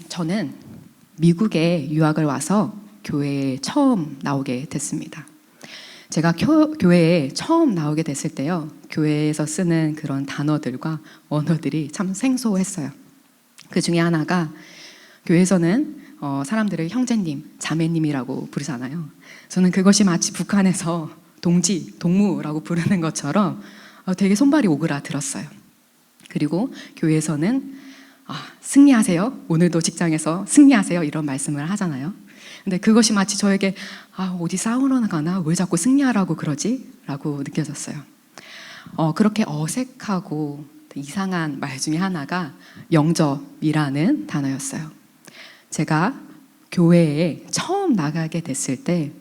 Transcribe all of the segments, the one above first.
저는 미국에 유학을 와서 교회에 처음 나오게 됐습니다. 제가 교회에 처음 나오게 됐을 때요, 교회에서 쓰는 그런 단어들과 언어들이 참 생소했어요. 그 중에 하나가, 교회에서는 사람들을 형제님, 자매님이라고 부르잖아요. 저는 그것이 마치 북한에서 동지, 동무라고 부르는 것처럼 되게 손발이 오그라들었어요. 그리고 교회에서는 승리하세요, 오늘도 직장에서 승리하세요, 이런 말씀을 하잖아요. 근데 그것이 마치 저에게 어디 싸우러 가나 왜 자꾸 승리하라고 그러지? 라고 느껴졌어요. 그렇게 어색하고 이상한 말 중에 하나가 영접이라는 단어였어요. 제가 교회에 처음 나가게 됐을 때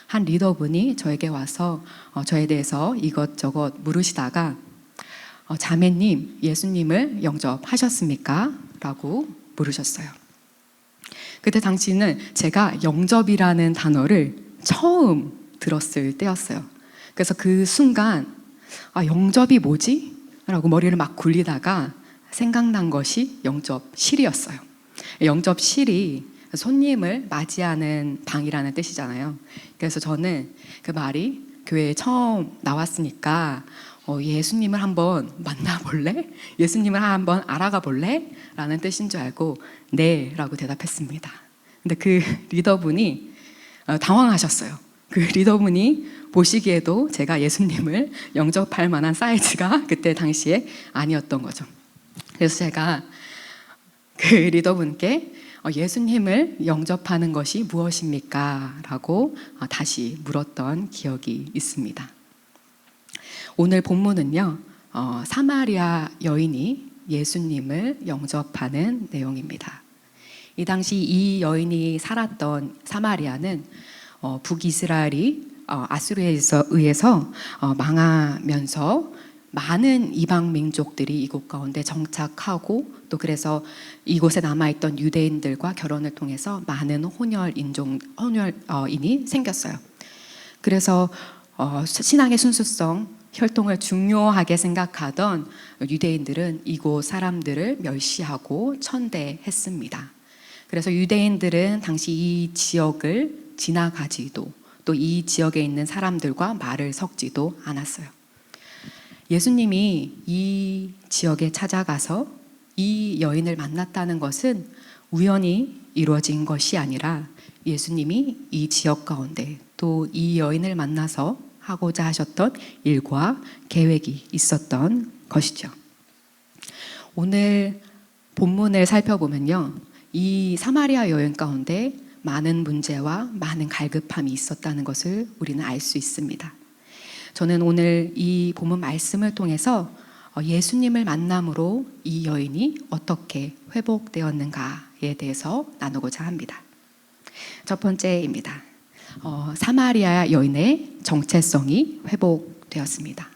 한 리더분이 저에게 와서 저에 대해서 이것저것 물으시다가 자매님, 예수님을 영접하셨습니까? 라고 물으셨어요. 그때 당시는 제가 영접이라는 단어를 처음 들었을 때였어요. 그래서 그 순간 영접이 뭐지? 라고 머리를 막 굴리다가 생각난 것이 영접실이었어요. 영접실이 손님을 맞이하는 방이라는 뜻이잖아요. 그래서 저는 그 말이 교회에 처음 나왔으니까 예수님을 한번 만나볼래? 예수님을 한번 알아가 볼래? 라는 뜻인 줄 알고 네 라고 대답했습니다. 근데 그 리더분이 당황하셨어요. 그 리더분이 보시기에도 제가 예수님을 영접할 만한 사이즈가 그때 당시에 아니었던 거죠. 그래서 제가 그 리더분께 예수님을 영접하는 것이 무엇입니까? 라고 다시 물었던 기억이 있습니다. 오늘 본문은요, 사마리아 여인이 예수님을 영접하는 내용입니다. 이 당시 이 여인이 살았던 사마리아는 북이스라엘이 아수르에 의해서 망하면서 많은 이방 민족들이 이곳 가운데 정착하고, 또 그래서 이곳에 남아있던 유대인들과 결혼을 통해서 많은 혼혈인이 생겼어요. 그래서 신앙의 순수성, 혈통을 중요하게 생각하던 유대인들은 이곳 사람들을 멸시하고 천대했습니다. 그래서 유대인들은 당시 이 지역을 지나가지도, 또 이 지역에 있는 사람들과 말을 섞지도 않았어요. 예수님이 이 지역에 찾아가서 이 여인을 만났다는 것은 우연히 이루어진 것이 아니라 예수님이 이 지역 가운데 또 이 여인을 만나서 하고자 하셨던 일과 계획이 있었던 것이죠. 오늘 본문을 살펴보면요, 이 사마리아 여인 가운데 많은 문제와 많은 갈급함이 있었다는 것을 우리는 알 수 있습니다. 저는 오늘 이 본문 말씀을 통해서 예수님을 만남으로 이 여인이 어떻게 회복되었는가에 대해서 나누고자 합니다. 첫 번째입니다. 사마리아 여인의 정체성이 회복되었습니다.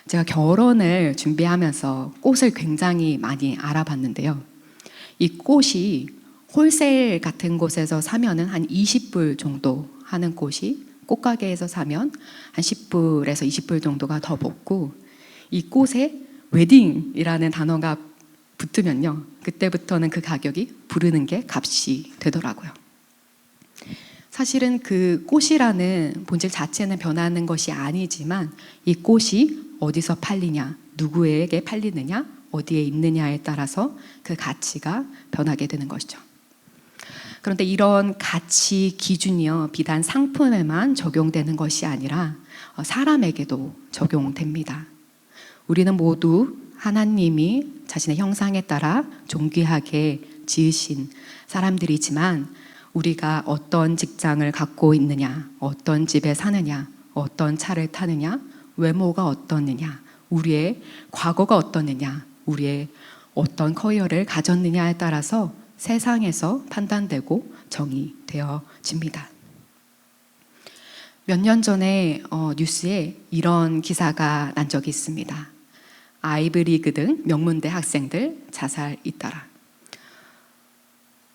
제가 결혼을 준비하면서 꽃을 굉장히 많이 알아봤는데요, 이 꽃이 홀세일 같은 곳에서 사면은 한 20불 정도 하는 꽃이 꽃가게에서 사면 한 10불에서 20불 정도가 더 붙고, 이 꽃에 웨딩이라는 단어가 붙으면요, 그때부터는 그 가격이 부르는 게 값이 되더라고요. 사실은 그 꽃이라는 본질 자체는 변하는 것이 아니지만 이 꽃이 어디서 팔리냐, 누구에게 팔리느냐, 어디에 있느냐에 따라서 그 가치가 변하게 되는 것이죠. 그런데 이런 가치 기준이요, 비단 상품에만 적용되는 것이 아니라 사람에게도 적용됩니다. 우리는 모두 하나님이 자신의 형상에 따라 존귀하게 지으신 사람들이지만, 우리가 어떤 직장을 갖고 있느냐, 어떤 집에 사느냐, 어떤 차를 타느냐, 외모가 어떻느냐, 우리의 과거가 어떻느냐, 우리의 어떤 커리어를 가졌느냐에 따라서 세상에서 판단되고 정의되어집니다. 몇 년 전에 뉴스에 이런 기사가 난 적이 있습니다. 아이브리그 등 명문대 학생들 자살 잇따라.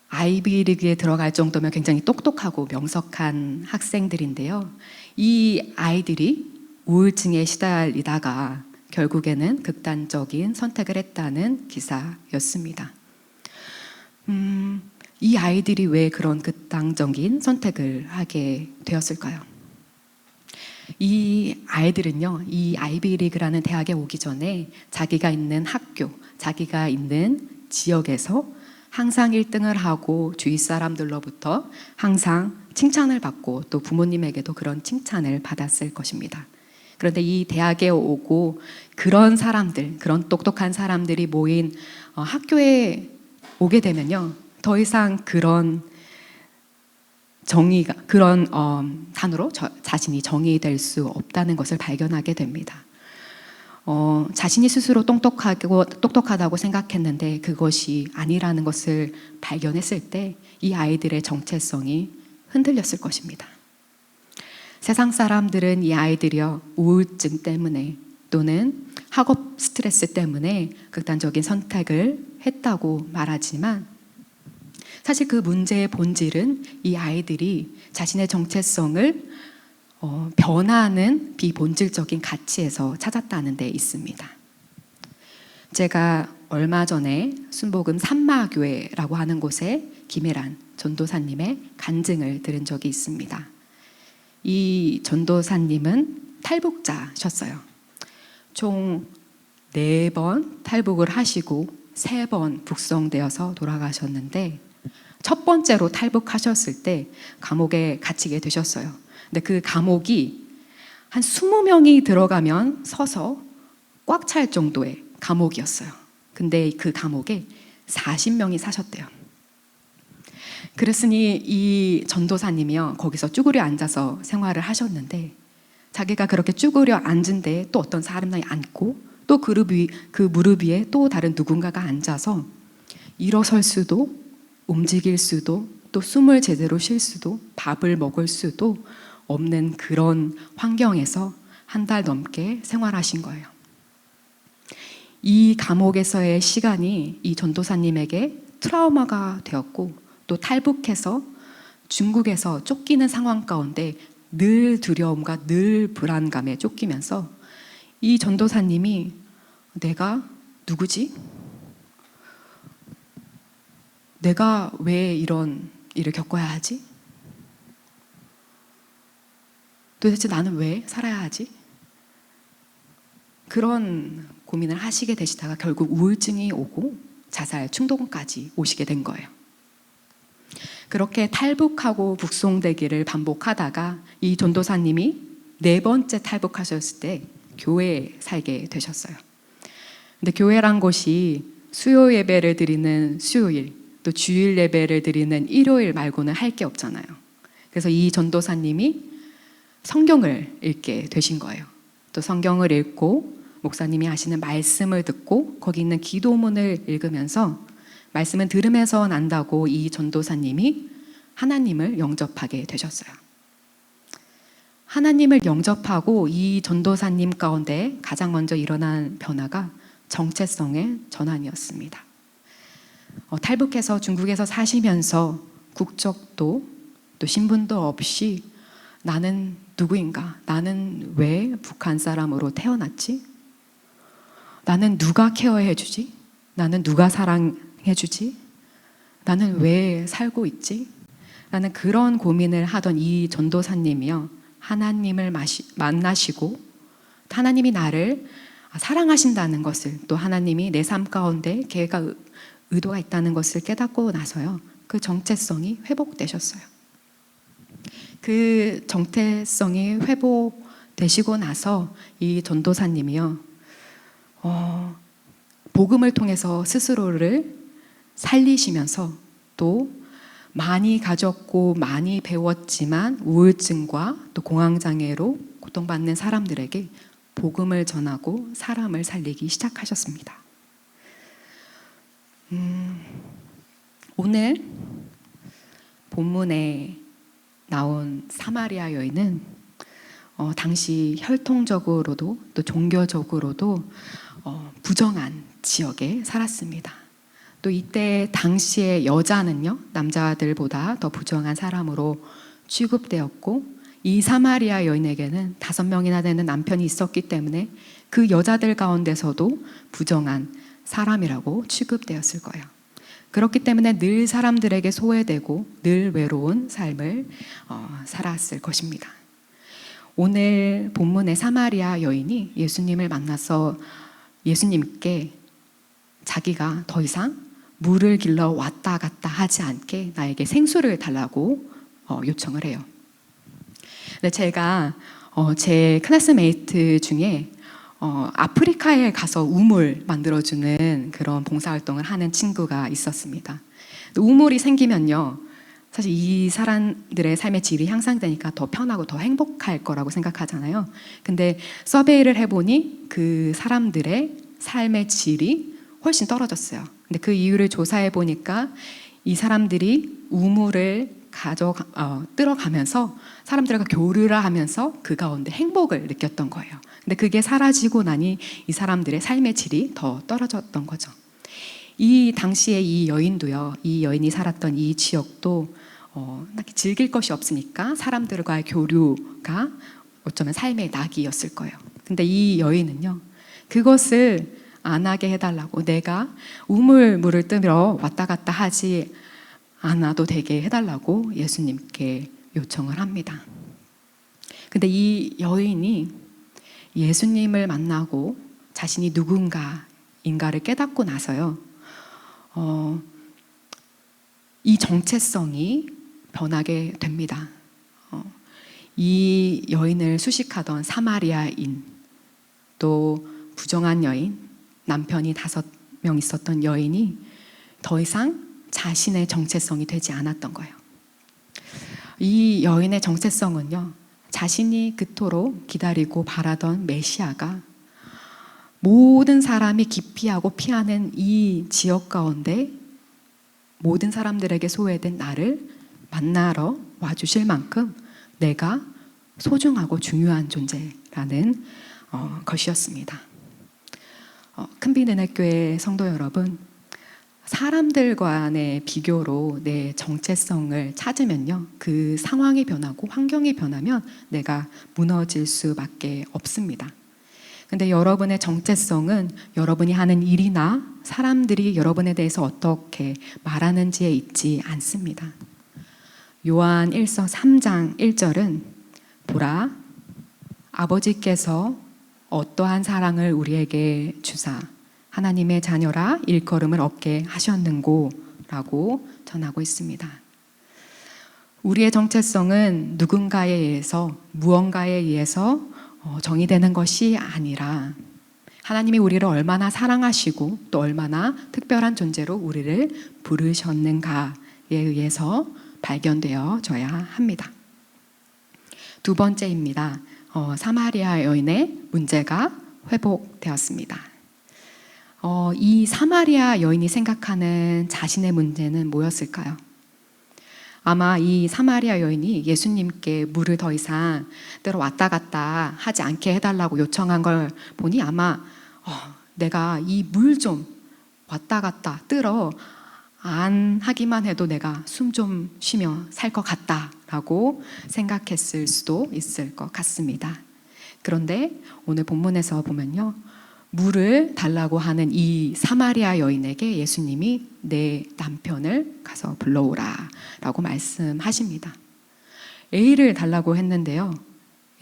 아이비리그에 들어갈 정도면 굉장히 똑똑하고 명석한 학생들인데요, 이 아이들이 우울증에 시달리다가 결국에는 극단적인 선택을 했다는 기사였습니다. 이 아이들이 왜 그런 극단적인 선택을 하게 되었을까요? 이 아이들은요, 이 아이비리그라는 대학에 오기 전에 자기가 있는 학교, 자기가 있는 지역에서 항상 1등을 하고 주위 사람들로부터 항상 칭찬을 받고 또 부모님에게도 그런 칭찬을 받았을 것입니다. 그런데 이 대학에 오고 그런 사람들, 그런 똑똑한 사람들이 모인 학교에 오게 되면요, 더 이상 그런 정의가, 그런 단어로 자신이 정의될 수 없다는 것을 발견하게 됩니다. 자신이 스스로 똑똑하다고 생각했는데 그것이 아니라는 것을 발견했을 때 이 아이들의 정체성이 흔들렸을 것입니다. 세상 사람들은 이 아이들이요, 우울증 때문에 또는 학업 스트레스 때문에 극단적인 선택을 했다고 말하지만 사실 그 문제의 본질은 이 아이들이 자신의 정체성을 변화하는 비본질적인 가치에서 찾았다는 데 있습니다. 제가 얼마 전에 순복음 산마교회라고 하는 곳에 김혜란 전도사님의 간증을 들은 적이 있습니다. 이 전도사님은 탈북자셨어요. 총 4번 탈북을 하시고 3번 북송되어서 돌아가셨는데 첫 번째로 탈북하셨을 때 감옥에 갇히게 되셨어요. 근데 그 감옥이 한 20명이 들어가면 서서 꽉 찰 정도의 감옥이었어요. 근데 그 감옥에 40명이 사셨대요. 그랬으니 이 전도사님이요, 거기서 쭈그려 앉아서 생활을 하셨는데 자기가 그렇게 쭈그려 앉은 데에 또 어떤 사람이 앉고 또 그 무릎 위에 또 다른 누군가가 앉아서 일어설 수도 움직일 수도 또 숨을 제대로 쉴 수도 밥을 먹을 수도 없는 그런 환경에서 한 달 넘게 생활하신 거예요. 이 감옥에서의 시간이 이 전도사님에게 트라우마가 되었고 또 탈북해서 중국에서 쫓기는 상황 가운데 늘 두려움과 늘 불안감에 쫓기면서 이 전도사님이 내가 누구지? 내가 왜 이런 일을 겪어야 하지? 도대체 나는 왜 살아야 하지? 그런 고민을 하시게 되시다가 결국 우울증이 오고 자살 충동까지 오시게 된 거예요. 그렇게 탈북하고 북송되기를 반복하다가 이 전도사님이 4번째 탈북하셨을 때 교회에 살게 되셨어요. 근데 교회란 곳이 수요 예배를 드리는 수요일, 또 주일 예배를 드리는 일요일 말고는 할 게 없잖아요. 그래서 이 전도사님이 성경을 읽게 되신 거예요. 또 성경을 읽고 목사님이 하시는 말씀을 듣고 거기 있는 기도문을 읽으면서 말씀은 들으면서 난다고 이 전도사님이 하나님을 영접하게 되셨어요. 하나님을 영접하고 이 전도사님 가운데 가장 먼저 일어난 변화가 정체성의 전환이었습니다. 탈북해서 중국에서 사시면서 국적도 또 신분도 없이 나는 누구인가? 나는 왜 북한 사람으로 태어났지? 나는 누가 케어해 주지? 나는 누가 사랑해 주지? 나는 왜 살고 있지? 라는 그런 고민을 하던 이 전도사님이요, 하나님을 만나시고 하나님이 나를 사랑하신다는 것을, 또 하나님이 내 삶 가운데 계획과 의도가 있다는 것을 깨닫고 나서요, 그 정체성이 회복되셨어요. 그 정체성이 회복되시고 나서 이 전도사님이요, 복음을 통해서 스스로를 살리시면서 또 많이 가졌고 많이 배웠지만 우울증과 또 공황장애로 고통받는 사람들에게 복음을 전하고 사람을 살리기 시작하셨습니다. 오늘 본문에 나온 사마리아 여인은 당시 혈통적으로도 또 종교적으로도 부정한 지역에 살았습니다. 또 이때 당시의 여자는요, 남자들보다 더 부정한 사람으로 취급되었고 이 사마리아 여인에게는 5명이나 되는 남편이 있었기 때문에 그 여자들 가운데서도 부정한 사람이라고 취급되었을 거예요. 그렇기 때문에 늘 사람들에게 소외되고 늘 외로운 삶을 살았을 것입니다. 오늘 본문의 사마리아 여인이 예수님을 만나서 예수님께 자기가 더 이상 물을 길러 왔다 갔다 하지 않게 나에게 생수를 달라고 요청을 해요. 근데 제가 제 클래스메이트 중에 아프리카에 가서 우물 만들어주는 그런 봉사활동을 하는 친구가 있었습니다. 우물이 생기면요, 사실 이 사람들의 삶의 질이 향상되니까 더 편하고 더 행복할 거라고 생각하잖아요. 근데 서베이를 해보니 그 사람들의 삶의 질이 훨씬 떨어졌어요. 근데 그 이유를 조사해 보니까 이 사람들이 우물을 뜰어가면서 사람들과 교류를 하면서 그 가운데 행복을 느꼈던 거예요. 근데 그게 사라지고 나니 이 사람들의 삶의 질이 더 떨어졌던 거죠. 이 당시에 이 여인도요, 이 여인이 살았던 이 지역도 즐길 것이 없으니까 사람들과의 교류가 어쩌면 삶의 낙이었을 거예요. 근데 이 여인은요, 그것을 안 하게 해달라고, 내가 우물물을 뜨러 왔다 갔다 하지 않아도 되게 해달라고 예수님께 요청을 합니다. 근데 이 여인이 예수님을 만나고 자신이 누군가인가를 깨닫고 나서요, 이 정체성이 변하게 됩니다. 이 여인을 수식하던 사마리아인, 또 부정한 여인, 남편이 5명 있었던 여인이 더 이상 자신의 정체성이 되지 않았던 거예요. 이 여인의 정체성은요, 자신이 그토록 기다리고 바라던 메시아가 모든 사람이 기피하고 피하는 이 지역 가운데 모든 사람들에게 소외된 나를 만나러 와주실 만큼 내가 소중하고 중요한 존재라는 것이었습니다. 큰빛은혜교회 성도 여러분, 사람들과의 비교로 내 정체성을 찾으면요, 그 상황이 변하고 환경이 변하면 내가 무너질 수밖에 없습니다. 근데 여러분의 정체성은 여러분이 하는 일이나 사람들이 여러분에 대해서 어떻게 말하는지에 있지 않습니다. 요한 1서 3장 1절은 보라, 아버지께서 어떠한 사랑을 우리에게 주사 하나님의 자녀라 일컬음을 얻게 하셨는고 라고 전하고 있습니다. 우리의 정체성은 누군가에 의해서, 무언가에 의해서 정의되는 것이 아니라 하나님이 우리를 얼마나 사랑하시고 또 얼마나 특별한 존재로 우리를 부르셨는가에 의해서 발견되어져야 합니다. 두 번째입니다. 사마리아 여인의 문제가 회복되었습니다. 이 사마리아 여인이 생각하는 자신의 문제는 뭐였을까요? 아마 이 사마리아 여인이 예수님께 물을 더 이상 뜨러 왔다 갔다 하지 않게 해달라고 요청한 걸 보니 아마 내가 이 물 좀 왔다 갔다 뜨러 안 하기만 해도 내가 숨 좀 쉬며 살 것 같다라고 생각했을 수도 있을 것 같습니다. 그런데 오늘 본문에서 보면요, 물을 달라고 하는 이 사마리아 여인에게 예수님이 내 남편을 가서 불러오라 라고 말씀하십니다. A를 달라고 했는데요,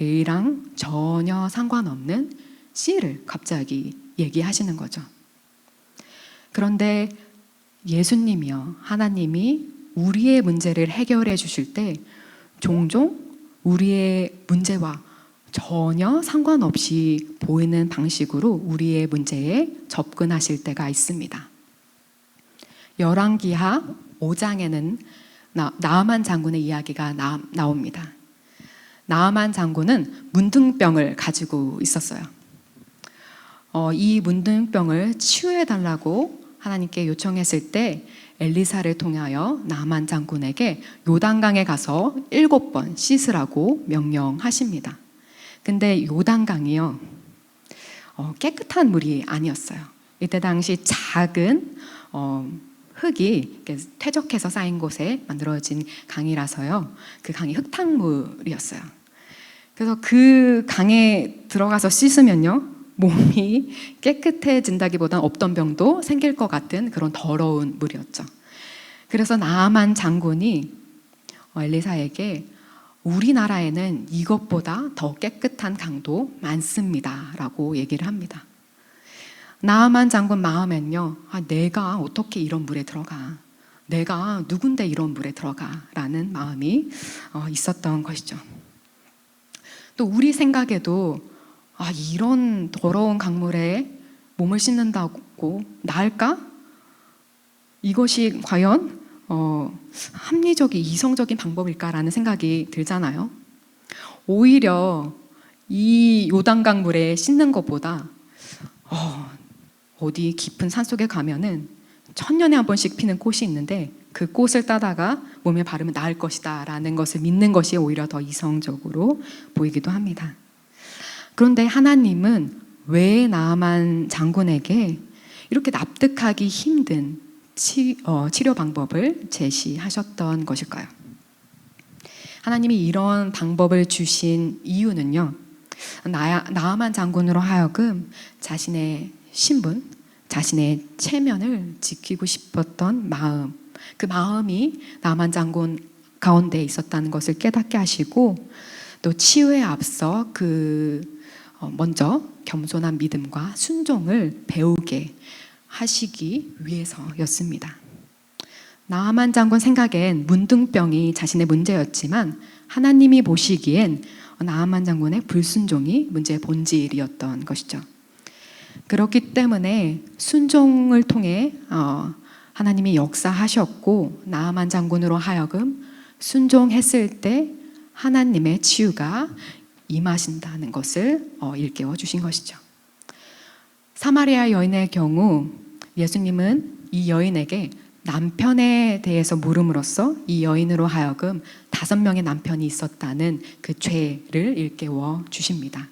A랑 전혀 상관없는 C를 갑자기 얘기하시는 거죠. 그런데 예수님이요, 하나님이 우리의 문제를 해결해 주실 때 종종 우리의 문제와 전혀 상관없이 보이는 방식으로 우리의 문제에 접근하실 때가 있습니다. 열왕기하 5장에는 나아만 장군의 이야기가 나옵니다. 나아만 장군은 문둥병을 가지고 있었어요. 이 문둥병을 치유해달라고 하나님께 요청했을 때 엘리사를 통하여 나아만 장군에게 요단강에 가서 7번 씻으라고 명령하십니다. 근데 요단강이요, 깨끗한 물이 아니었어요. 이때 당시 작은 흙이 퇴적해서 쌓인 곳에 만들어진 강이라서요, 그 강이 흙탕물이었어요. 그래서 그 강에 들어가서 씻으면요, 몸이 깨끗해진다기보단 없던 병도 생길 것 같은 그런 더러운 물이었죠. 그래서 나아만 장군이 엘리사에게 우리나라에는 이것보다 더 깨끗한 강도 많습니다 라고 얘기를 합니다. 나아만 장군 마음엔요, 내가 어떻게 이런 물에 들어가, 내가 누군데 이런 물에 들어가 라는 마음이 있었던 것이죠. 또 우리 생각에도 이런 더러운 강물에 몸을 씻는다고 나을까? 이것이 과연 합리적인 이성적인 방법일까라는 생각이 들잖아요. 오히려 이 요단강 물에 씻는 것보다 어디 깊은 산속에 가면은 천년에 한 번씩 피는 꽃이 있는데 그 꽃을 따다가 몸에 바르면 나을 것이다 라는 것을 믿는 것이 오히려 더 이성적으로 보이기도 합니다. 그런데 하나님은 왜 나아만 장군에게 이렇게 납득하기 힘든 치료 방법을 제시하셨던 것일까요? 하나님이 이런 방법을 주신 이유는요, 나아만 장군으로 하여금 자신의 신분, 자신의 체면을 지키고 싶었던 마음, 그 마음이 나아만 장군 가운데 있었다는 것을 깨닫게 하시고, 또 치유에 앞서 먼저 겸손한 믿음과 순종을 배우게 하시기 위해서였습니다. 나아만 장군 생각엔 문둥병이 자신의 문제였지만 하나님이 보시기엔 나아만 장군의 불순종이 문제의 본질이었던 것이죠. 그렇기 때문에 순종을 통해 하나님이 역사하셨고, 나아만 장군으로 하여금 순종했을 때 하나님의 치유가 임하신다는 것을 일깨워 주신 것이죠. 사마리아 여인의 경우 예수님은 이 여인에게 남편에 대해서 물음으로써 이 여인으로 하여금 5명의 남편이 있었다는 그 죄를 일깨워 주십니다.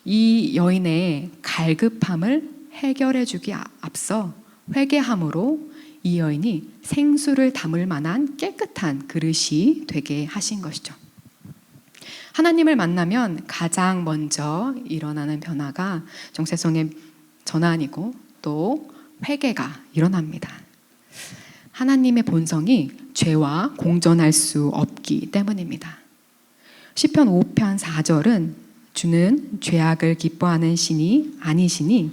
이 여인의 갈급함을 해결해 주기 앞서 회개함으로 이 여인이 생수를 담을 만한 깨끗한 그릇이 되게 하신 것이죠. 하나님을 만나면 가장 먼저 일어나는 변화가 정체성의 전환이고 또 회개가 일어납니다. 하나님의 본성이 죄와 공존할 수 없기 때문입니다. 시편 5편 4절은 주는 죄악을 기뻐하는 신이 아니시니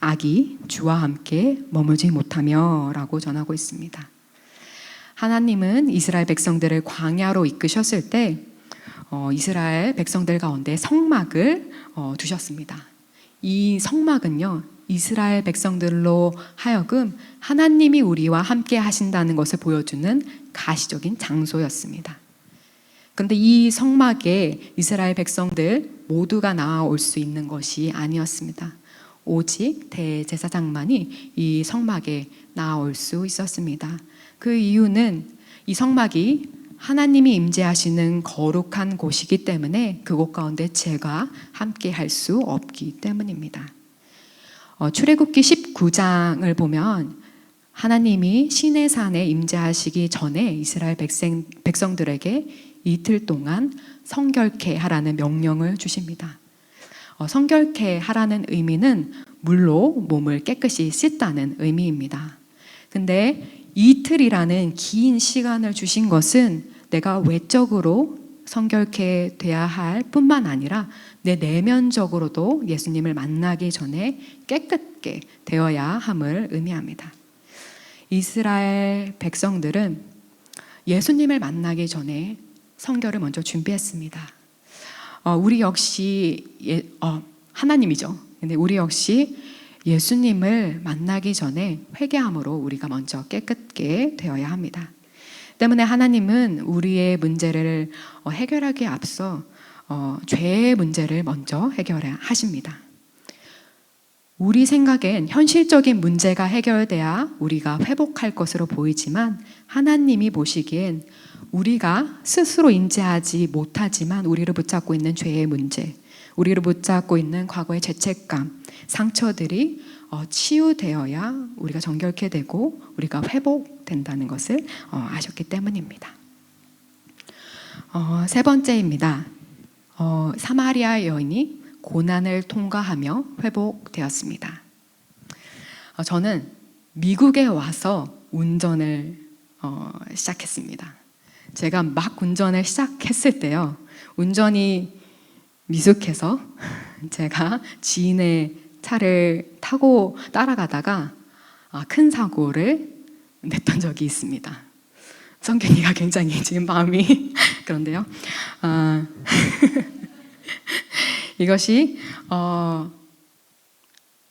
악이 주와 함께 머무지 못하며 라고 전하고 있습니다. 하나님은 이스라엘 백성들을 광야로 이끄셨을 때 이스라엘 백성들 가운데 성막을 두셨습니다. 이 성막은요, 이스라엘 백성들로 하여금 하나님이 우리와 함께 하신다는 것을 보여주는 가시적인 장소였습니다. 그런데 이 성막에 이스라엘 백성들 모두가 나아올 수 있는 것이 아니었습니다. 오직 대제사장만이 이 성막에 나아올 수 있었습니다. 그 이유는 이 성막이 하나님이 임재하시는 거룩한 곳이기 때문에 그곳 가운데 죄가 함께 할 수 없기 때문입니다. 출애굽기 19장을 보면 하나님이 시내산에 임재하시기 전에 이스라엘 백성들에게 이틀 동안 성결케 하라는 명령을 주십니다. 성결케 하라는 의미는 물로 몸을 깨끗이 씻다는 의미입니다. 근데 이틀이라는 긴 시간을 주신 것은 내가 외적으로 성결케 돼야 할 뿐만 아니라 내 내면적으로도 예수님을 만나기 전에 깨끗게 되어야 함을 의미합니다. 이스라엘 백성들은 예수님을 만나기 전에 성결을 먼저 준비했습니다. 우리 역시 하나님이죠. 근데 우리 역시 예수님을 만나기 전에 회개함으로 우리가 먼저 깨끗게 되어야 합니다. 때문에 하나님은 우리의 문제를 해결하기에 앞서 죄의 문제를 먼저 해결하십니다. 우리 생각엔 현실적인 문제가 해결돼야 우리가 회복할 것으로 보이지만 하나님이 보시기엔 우리가 스스로 인지하지 못하지만 우리를 붙잡고 있는 죄의 문제, 우리를 붙잡고 있는 과거의 죄책감, 상처들이 치유되어야 우리가 정결케 되고 우리가 회복된다는 것을 아셨기 때문입니다. 세 번째입니다. 사마리아 여인이 고난을 통과하며 회복되었습니다. 저는 미국에 와서 운전을 시작했습니다. 제가 막 운전을 시작했을 때요, 운전이 미숙해서 제가 지인의 차를 타고 따라가다가 큰 사고를 냈던 적이 있습니다. 성경이가 굉장히 지금 마음이 그런데요. 이것이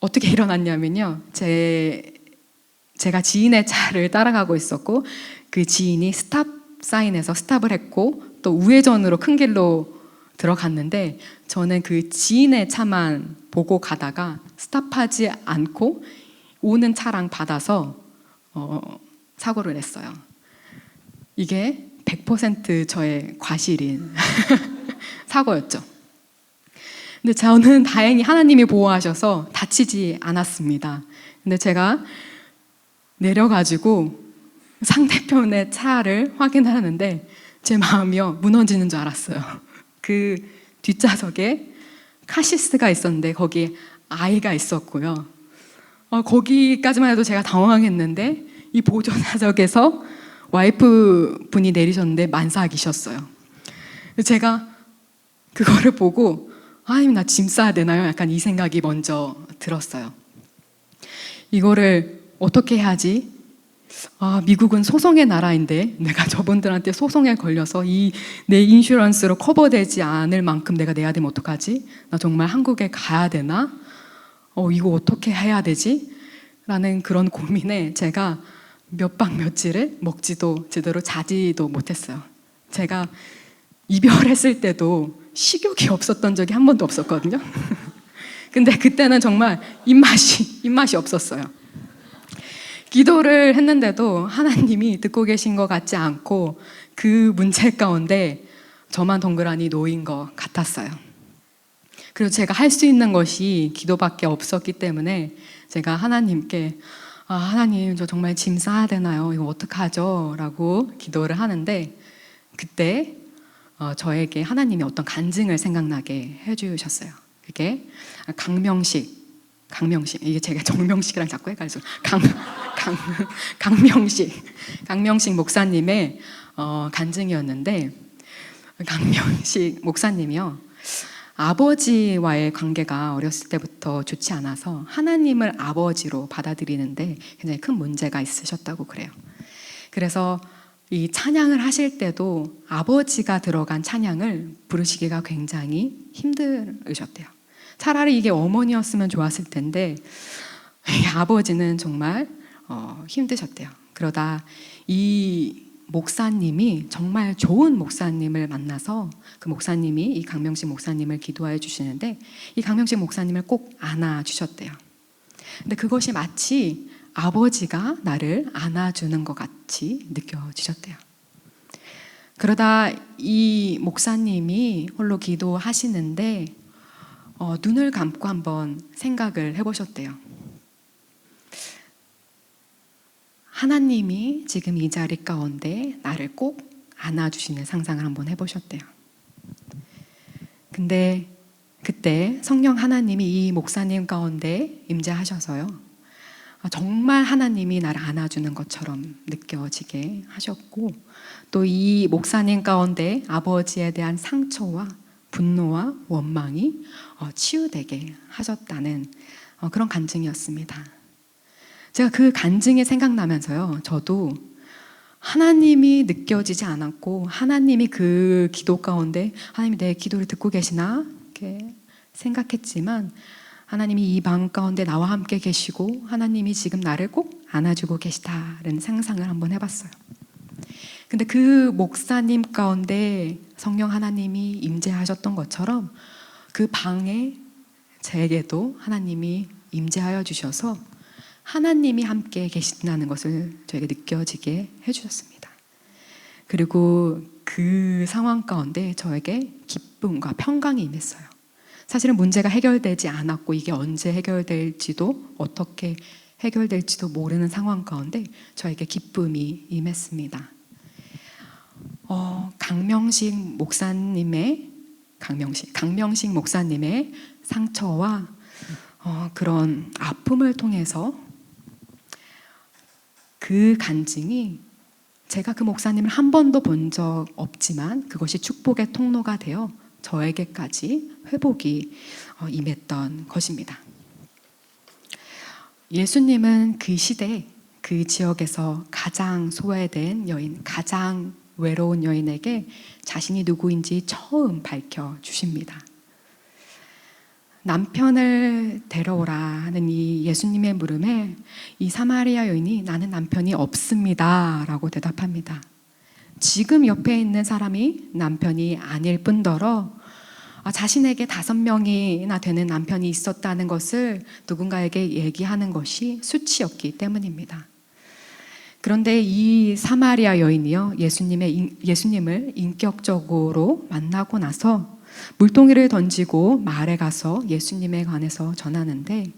어떻게 일어났냐면요, 제가 지인의 차를 따라가고 있었고 그 지인이 스탑 사인에서 스탑을 했고 또 우회전으로 큰 길로 들어갔는데 저는 그 지인의 차만 보고 가다가 스탑하지 않고 오는 차랑 받아서 사고를 냈어요. 이게 100% 저의 과실인 사고였죠. 근데 저는 다행히 하나님이 보호하셔서 다치지 않았습니다. 근데 제가 내려가지고 상대편의 차를 확인하는데 제 마음이요, 무너지는 줄 알았어요. 그 뒷좌석에 카시스가 있었는데 거기에 아이가 있었고요. 거기까지만 해도 제가 당황했는데 이 보조좌석에서 와이프 분이 내리셨는데 만삭이셨어요. 제가 그거를 보고 하나님, 나 짐 싸야 되나요? 약간 이 생각이 먼저 들었어요. 이거를 어떻게 해야지? 미국은 소송의 나라인데 내가 저분들한테 소송에 걸려서 내 인슈런스로 커버되지 않을 만큼 내가 내야 되면 어떡하지? 나 정말 한국에 가야 되나? 이거 어떻게 해야 되지? 라는 그런 고민에 제가 몇 박 며칠을 먹지도 제대로 자지도 못했어요. 제가 이별했을 때도 식욕이 없었던 적이 한 번도 없었거든요. 근데 그때는 정말 입맛이 없었어요. 기도를 했는데도 하나님이 듣고 계신 것 같지 않고 그 문제 가운데 저만 덩그러니 놓인 것 같았어요. 그리고 제가 할 수 있는 것이 기도밖에 없었기 때문에 제가 하나님께 하나님, 저 정말 짐 싸야 되나요? 이거 어떡하죠? 라고 기도를 하는데 그때 저에게 하나님이 어떤 간증을 생각나게 해주셨어요. 그게 강명식, 이게 제가 정명식이랑 자꾸 헷갈려서 강명식 목사님의 간증이었는데, 강명식 목사님이요, 아버지와의 관계가 어렸을 때부터 좋지 않아서 하나님을 아버지로 받아들이는데 굉장히 큰 문제가 있으셨다고 그래요. 그래서 이 찬양을 하실 때도 아버지가 들어간 찬양을 부르시기가 굉장히 힘들으셨대요. 차라리 이게 어머니였으면 좋았을 텐데 아버지는 정말 힘드셨대요. 그러다 이 목사님이 정말 좋은 목사님을 만나서 그 목사님이 이 강명식 목사님을 기도해 주시는데 이 강명식 목사님을 꼭 안아주셨대요. 근데 그것이 마치 아버지가 나를 안아주는 것 같이 느껴지셨대요. 그러다 이 목사님이 홀로 기도하시는데 눈을 감고 한번 생각을 해보셨대요. 하나님이 지금 이 자리 가운데 나를 꼭 안아주시는 상상을 한번 해보셨대요. 근데 그때 성령 하나님이 이 목사님 가운데 임재하셔서요, 정말 하나님이 나를 안아주는 것처럼 느껴지게 하셨고, 또 이 목사님 가운데 아버지에 대한 상처와 분노와 원망이 치유되게 하셨다는 그런 간증이었습니다. 제가 그 간증이 생각나면서요, 저도 하나님이 느껴지지 않았고 하나님이 그 기도 가운데 하나님이 내 기도를 듣고 계시나 이렇게 생각했지만 하나님이 이 방 가운데 나와 함께 계시고 하나님이 지금 나를 꼭 안아주고 계시다는 상상을 한번 해봤어요. 근데 그 목사님 가운데 성령 하나님이 임재하셨던 것처럼 그 방에 제게도 하나님이 임재하여 주셔서 하나님이 함께 계신다는 것을 저에게 느껴지게 해주셨습니다. 그리고 그 상황 가운데 저에게 기쁨과 평강이 임했어요. 사실은 문제가 해결되지 않았고 이게 언제 해결될지도 어떻게 해결될지도 모르는 상황 가운데 저에게 기쁨이 임했습니다. 강명식 목사님의 상처와 그런 아픔을 통해서 그 간증이 제가 그 목사님을 한 번도 본 적 없지만 그것이 축복의 통로가 되어 저에게까지 회복이 임했던 것입니다. 예수님은 그 시대 그 지역에서 가장 소외된 여인, 가장 외로운 여인에게 자신이 누구인지 처음 밝혀주십니다. 남편을 데려오라 하는 이 예수님의 물음에 이 사마리아 여인이 나는 남편이 없습니다 라고 대답합니다. 지금 옆에 있는 사람이 남편이 아닐 뿐더러 자신에게 5명이나 되는 남편이 있었다는 것을 누군가에게 얘기하는 것이 수치였기 때문입니다. 그런데 이 사마리아 여인이요, 예수님을 인격적으로 만나고 나서 물동이를 던지고 마을에 가서 예수님에 관해서 전하는데,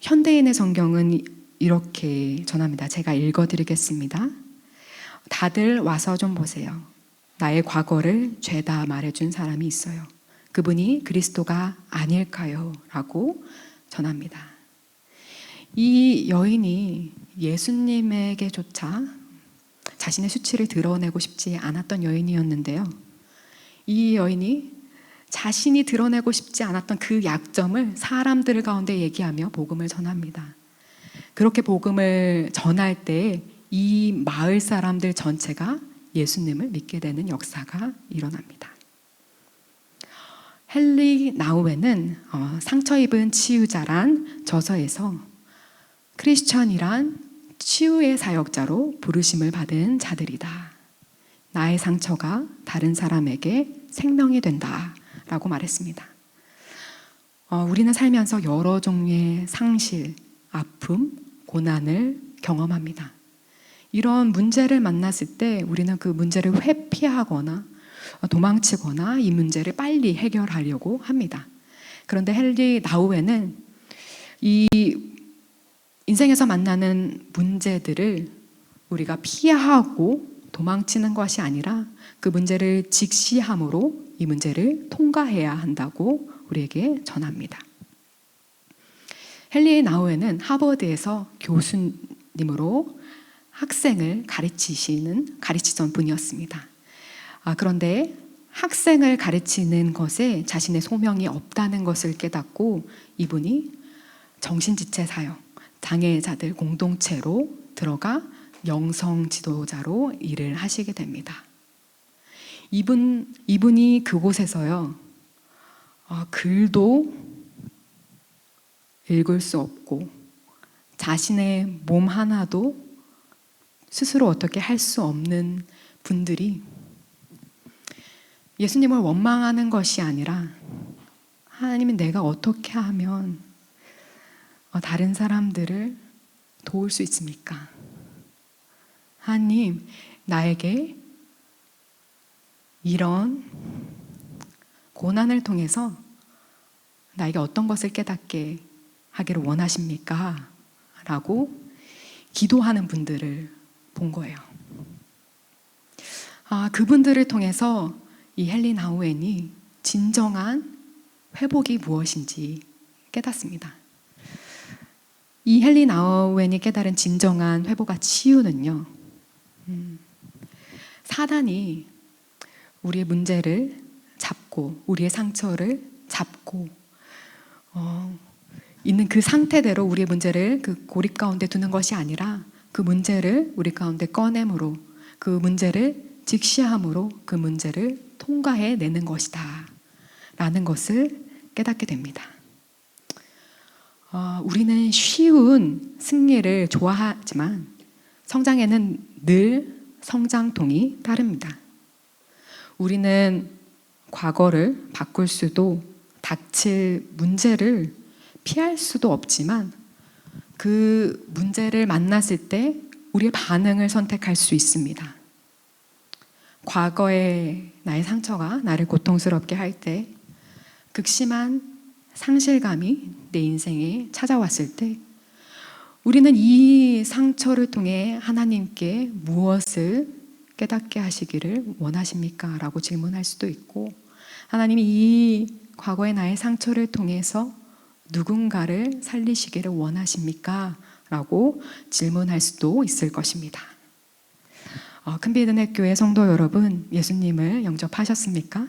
현대인의 성경은 이렇게 전합니다. 제가 읽어드리겠습니다. 다들 와서 좀 보세요. 나의 과거를 죄다 말해준 사람이 있어요. 그분이 그리스도가 아닐까요? 라고 전합니다. 이 여인이 예수님에게조차 자신의 수치를 드러내고 싶지 않았던 여인이었는데요. 이 여인이 자신이 드러내고 싶지 않았던 그 약점을 사람들 가운데 얘기하며 복음을 전합니다. 그렇게 복음을 전할 때 이 마을 사람들 전체가 예수님을 믿게 되는 역사가 일어납니다. 헨리 나우에는 상처 입은 치유자란 저서에서 크리스천이란 치유의 사역자로 부르심을 받은 자들이다. 나의 상처가 다른 사람에게 생명이 된다 라고 말했습니다. 우리는 살면서 여러 종류의 상실, 아픔, 고난을 경험합니다. 이런 문제를 만났을 때 우리는 그 문제를 회피하거나 도망치거나 이 문제를 빨리 해결하려고 합니다. 그런데 헨리 나우에는 이 인생에서 만나는 문제들을 우리가 피하고 도망치는 것이 아니라 그 문제를 직시함으로 이 문제를 통과해야 한다고 우리에게 전합니다. 헨리 나우에는 하버드에서 교수님으로 학생을 가르치던 분이었습니다. 그런데 학생을 가르치는 것에 자신의 소명이 없다는 것을 깨닫고 이분이 정신지체 사역, 장애자들 공동체로 들어가 영성 지도자로 일을 하시게 됩니다. 이분이 그곳에서요, 글도 읽을 수 없고 자신의 몸 하나도 스스로 어떻게 할 수 없는 분들이 예수님을 원망하는 것이 아니라 하나님은 내가 어떻게 하면 다른 사람들을 도울 수 있습니까? 하나님, 나에게 이런 고난을 통해서 나에게 어떤 것을 깨닫게 하기를 원하십니까? 라고 기도하는 분들을 본 거예요. 그분들을 통해서 이 헨리 나우엔이 진정한 회복이 무엇인지 깨닫습니다. 이 헨리 나우엔이 깨달은 진정한 회복과 치유는요, 사단이 우리의 문제를 잡고 우리의 상처를 잡고 있는 그 상태대로 우리의 문제를 그 고립 가운데 두는 것이 아니라 그 문제를 우리 가운데 꺼냄으로, 그 문제를 직시함으로 그 문제를 통과해내는 것이다 라는 것을 깨닫게 됩니다. 우리는 쉬운 승리를 좋아하지만 성장에는 늘 성장통이 따릅니다. 우리는 과거를 바꿀 수도, 닥칠 문제를 피할 수도 없지만 그 문제를 만났을 때 우리의 반응을 선택할 수 있습니다. 과거의 나의 상처가 나를 고통스럽게 할 때, 극심한 상실감이 내 인생에 찾아왔을 때 우리는 이 상처를 통해 하나님께 무엇을 깨닫게 하시기를 원하십니까? 라고 질문할 수도 있고, 하나님이 이 과거의 나의 상처를 통해서 누군가를 살리시기를 원하십니까? 라고 질문할 수도 있을 것입니다. 큰비드넷 교회 성도 여러분, 예수님을 영접하셨습니까?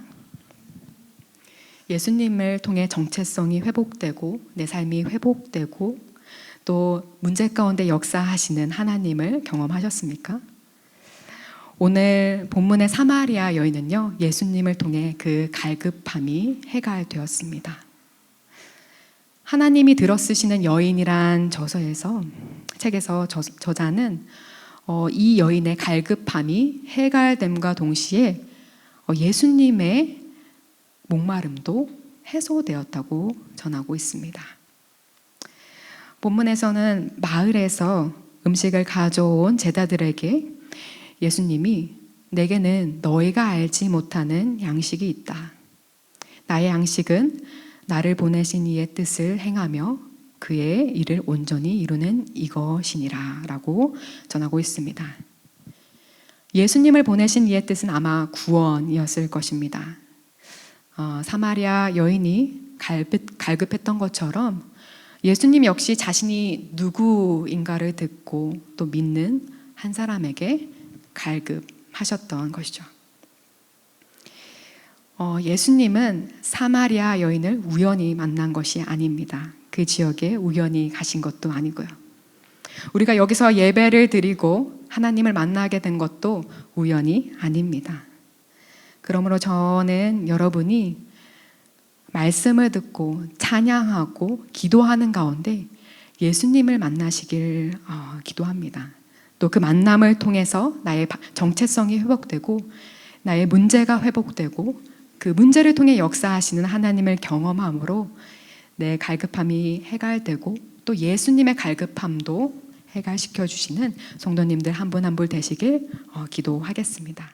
예수님을 통해 정체성이 회복되고 내 삶이 회복되고 또 문제 가운데 역사하시는 하나님을 경험하셨습니까? 오늘 본문의 사마리아 여인은요, 예수님을 통해 그 갈급함이 해갈되었습니다. 하나님이 들어쓰시는 여인이란 책에서 저자는 이 여인의 갈급함이 해갈됨과 동시에 예수님의 목마름도 해소되었다고 전하고 있습니다. 본문에서는 마을에서 음식을 가져온 제자들에게 예수님이 내게는 너희가 알지 못하는 양식이 있다. 나의 양식은 나를 보내신 이의 뜻을 행하며 그의 일을 온전히 이루는 이것이니라 라고 전하고 있습니다. 예수님을 보내신 이의 뜻은 아마 구원이었을 것입니다. 사마리아 여인이 갈급했던 것처럼 예수님 역시 자신이 누구인가를 듣고 또 믿는 한 사람에게 갈급하셨던 것이죠. 예수님은 사마리아 여인을 우연히 만난 것이 아닙니다. 그 지역에 우연히 가신 것도 아니고요. 우리가 여기서 예배를 드리고 하나님을 만나게 된 것도 우연이 아닙니다. 그러므로 저는 여러분이 말씀을 듣고 찬양하고 기도하는 가운데 예수님을 만나시길 기도합니다. 또 그 만남을 통해서 나의 정체성이 회복되고 나의 문제가 회복되고 그 문제를 통해 역사하시는 하나님을 경험함으로 내 갈급함이 해갈되고 또 예수님의 갈급함도 해갈시켜 주시는 성도님들 한 분 한 분 되시길 기도하겠습니다.